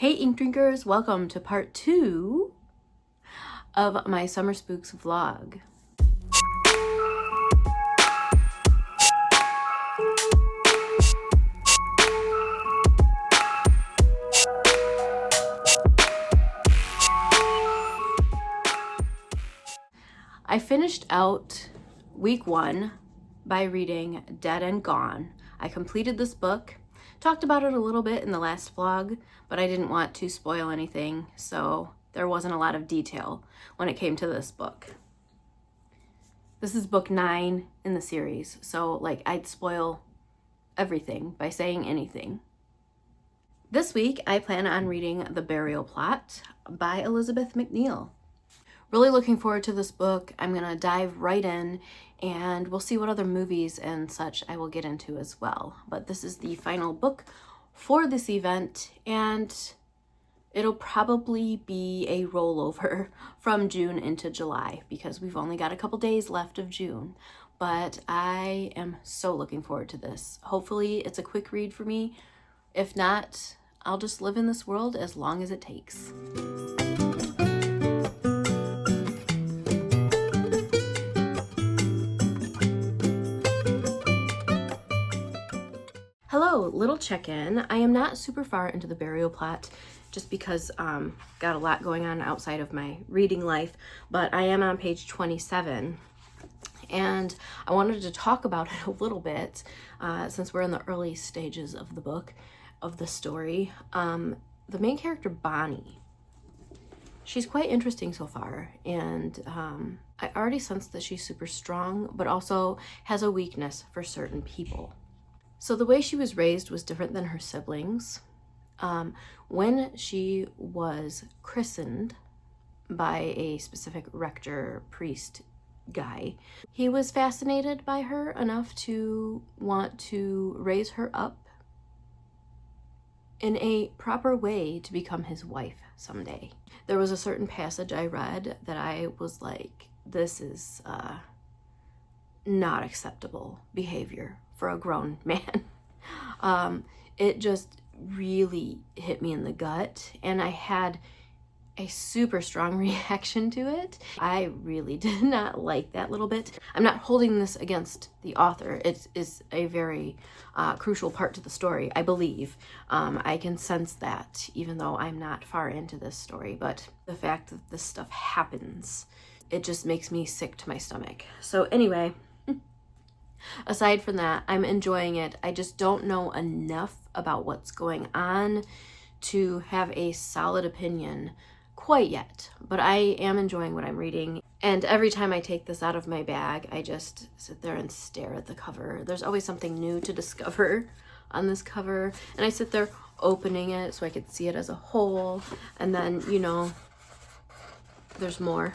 Hey ink drinkers, welcome to part 2 of my Summer Spooks vlog. I finished out week 1 by reading Dead and Gone. I completed this book, talked about it a little bit in the last vlog, but I didn't want to spoil anything, so there wasn't a lot of detail when it came to this book. This is book 9 in the series, so I'd spoil everything by saying anything. This week I plan on reading The Burial Plot by Elizabeth McNeil. Really looking forward to this book. I'm gonna dive right in and we'll see what other movies and such I will get into as well. But this is the final book for this event and it'll probably be a rollover from June into July because we've only got a couple days left of June. But I am so looking forward to this. Hopefully it's a quick read for me. If not, I'll just live in this world as long as it takes. Hello, little check-in. I am not super far into The Burial Plot just because got a lot going on outside of my reading life, but I am on page 27 and I wanted to talk about it a little bit since we're in the early stages of the book, of the story. The main character, Bonnie, she's quite interesting so far, and I already sense that she's super strong, but also has a weakness for certain people. So the way she was raised was different than her siblings. When she was christened by a specific rector priest guy, he was fascinated by her enough to want to raise her up in a proper way to become his wife someday. There was a certain passage I read that I was like, this is not acceptable behavior for a grown man. It just really hit me in the gut and I had a super strong reaction to it. I really did not like that little bit. I'm not holding this against the author. It is a very crucial part to the story, I believe. I can sense that even though I'm not far into this story, but the fact that this stuff happens, it just makes me sick to my stomach. So anyway, aside from that, I'm enjoying it. I just don't know enough about what's going on to have a solid opinion quite yet, but I am enjoying what I'm reading. And every time I take this out of my bag, I just sit there and stare at the cover. There's always something new to discover on this cover, and I sit there opening it so I could see it as a whole, and then, you know, there's more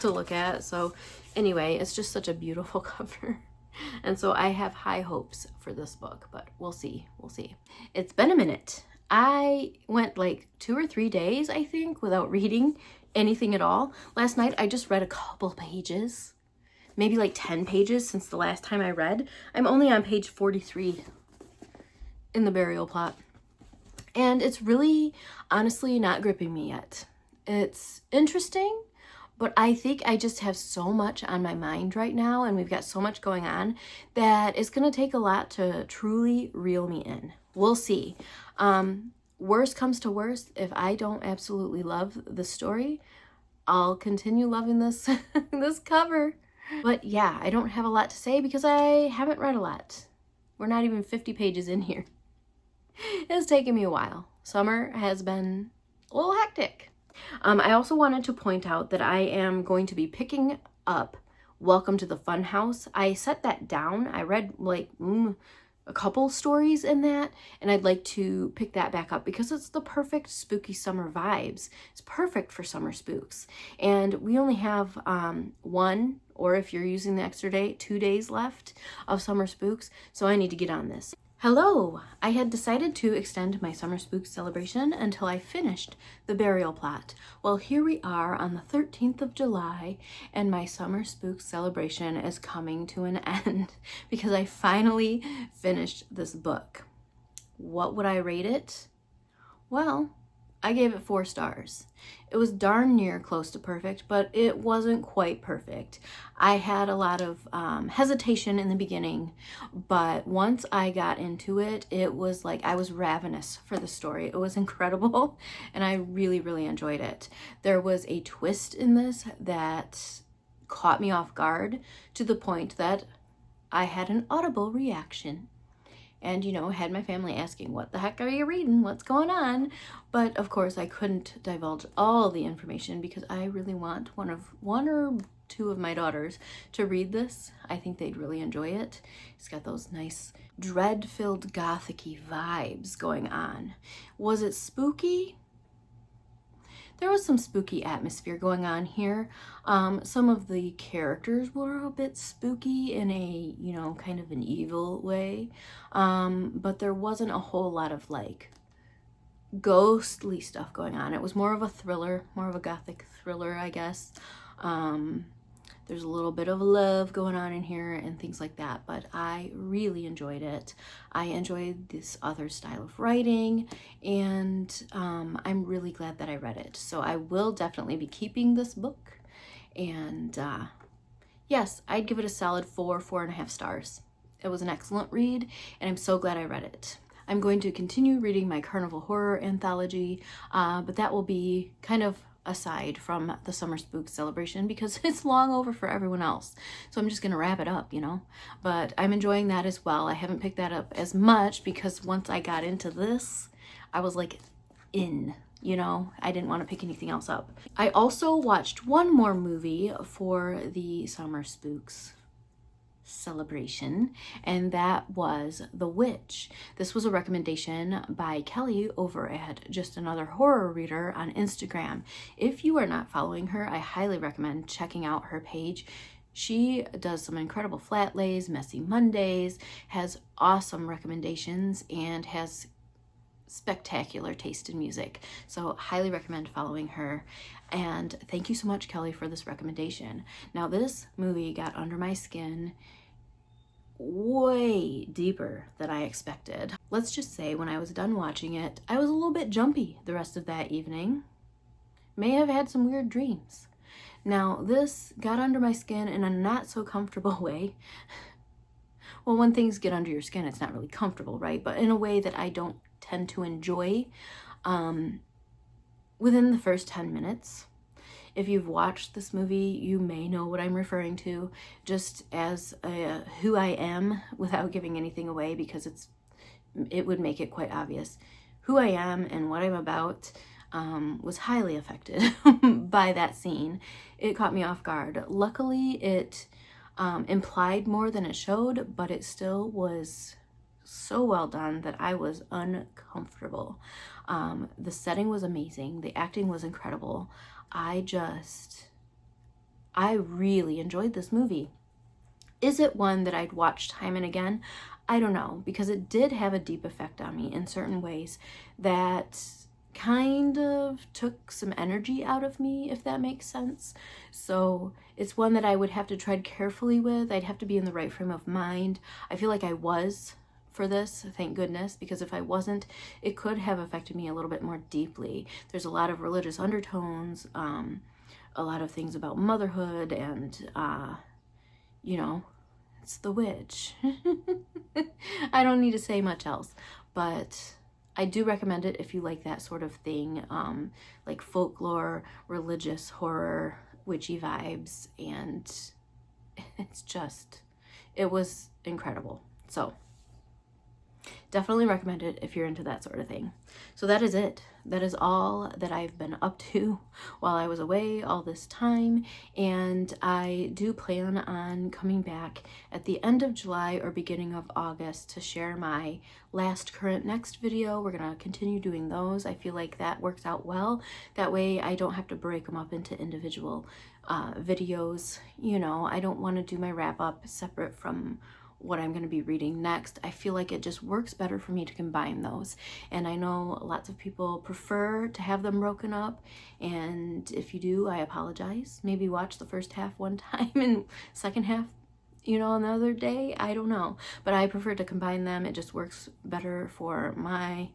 to look at. So anyway, it's just such a beautiful cover. And so I have high hopes for this book, but we'll see. It's been a minute. I went 2 or 3 days, I think, without reading anything at all. Last night, I just read a couple pages, maybe 10 pages since the last time I read. I'm only on page 43 in The Burial Plot. And it's really, honestly, not gripping me yet. It's interesting, but I think I just have so much on my mind right now, and we've got so much going on, that it's going to take a lot to truly reel me in. We'll see. Worst comes to worst, if I don't absolutely love the story, I'll continue loving this this cover. But yeah, I don't have a lot to say because I haven't read a lot. We're not even 50 pages in here. It's taken me a while. Summer has been a little hectic. I also wanted to point out that I am going to be picking up Welcome to the Funhouse. I set that down. I read a couple stories in that, and I'd like to pick that back up because it's the perfect spooky summer vibes. It's perfect for summer spooks. And we only have 1, or if you're using the extra day, 2 days left of summer spooks, so I need to get on this. Hello! I had decided to extend my Summer Spooks celebration until I finished The Burial Plot. Well, here we are on the 13th of July, and my Summer Spooks celebration is coming to an end because I finally finished this book. What would I rate it? Well, I gave it 4 stars. It was darn near close to perfect, but it wasn't quite perfect. I had a lot of hesitation in the beginning, but once I got into it, it was like I was ravenous for the story. It was incredible, and I really, really enjoyed it. There was a twist in this that caught me off guard to the point that I had an audible reaction. And, you know, had my family asking, what the heck are you reading? What's going on? But of course I couldn't divulge all the information because I really want one or two of my daughters to read this. I think they'd really enjoy it. It's got those nice dread-filled gothic-y vibes going on. Was it spooky? There was some spooky atmosphere going on here. Some of the characters were a bit spooky in a, you know, kind of an evil way. But there wasn't a whole lot of like ghostly stuff going on. It was more of a thriller, more of a gothic thriller, I guess. There's a little bit of love going on in here and things like that, but I really enjoyed it. I enjoyed this author's style of writing, and I'm really glad that I read it. So I will definitely be keeping this book, and yes, I'd give it a solid 4.5 stars. It was an excellent read, and I'm so glad I read it. I'm going to continue reading my Carnival Horror anthology, but that will be kind of aside from the Summer Spooks celebration because it's long over for everyone else. So I'm just going to wrap it up, you know. But I'm enjoying that as well. I haven't picked that up as much because once I got into this, I was like in, you know. I didn't want to pick anything else up. I also watched one more movie for the Summer Spooks celebration, and that was The Witch. This was a recommendation by Kelly over at Just Another Horror Reader on Instagram. If you are not following her, I highly recommend checking out her page. She does some incredible flat lays, messy Mondays, has awesome recommendations, and has spectacular taste in music. So highly recommend following her. And thank you so much, Kelly, for this recommendation. Now, this movie got under my skin way deeper than I expected. Let's just say when I was done watching it, I was a little bit jumpy the rest of that evening. May have had some weird dreams. Now, this got under my skin in a not so comfortable way. Well, when things get under your skin, it's not really comfortable, right? But in a way that I don't tend to enjoy. Within the first 10 minutes, if you've watched this movie, you may know what I'm referring to, just as who I am, without giving anything away, because it would make it quite obvious. Who I am and what I'm about was highly affected by that scene. It caught me off guard. Luckily, it implied more than it showed, but it still was so well done that I was uncomfortable. The setting was amazing. The acting was incredible. I really enjoyed this movie. Is it one that I'd watch time and again? I don't know, because it did have a deep effect on me in certain ways that kind of took some energy out of me, if that makes sense. So it's one that I would have to tread carefully with. I'd have to be in the right frame of mind. I feel like I was for this, thank goodness, because if I wasn't, it could have affected me a little bit more deeply. There's a lot of religious undertones, a lot of things about motherhood, and you know, it's the witch. I don't need to say much else, but I do recommend it if you like that sort of thing, like folklore, religious horror, witchy vibes, and it was incredible. So definitely recommend it if you're into that sort of thing. So that is it. That is all that I've been up to while I was away all this time. And I do plan on coming back at the end of July or beginning of August to share my last current next video. We're going to continue doing those. I feel like that works out well. That way I don't have to break them up into individual videos. You know, I don't want to do my wrap up separate from what I'm going to be reading next. I feel like it just works better for me to combine those. And I know lots of people prefer to have them broken up. And if you do, I apologize. Maybe watch the first half one time and second half, you know, another day. I don't know. But I prefer to combine them. It just works better for my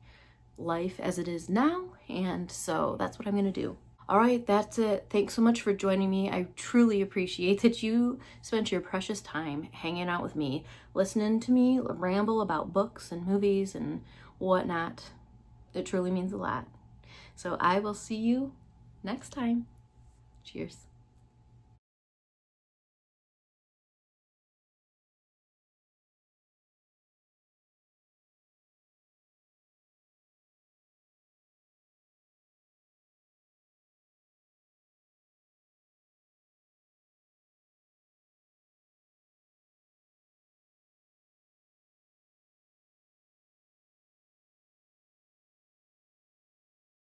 life as it is now, and so that's what I'm gonna do. All right, that's it. Thanks so much for joining me. I truly appreciate that you spent your precious time hanging out with me, listening to me ramble about books and movies and whatnot. It truly means a lot. So I will see you next time. Cheers.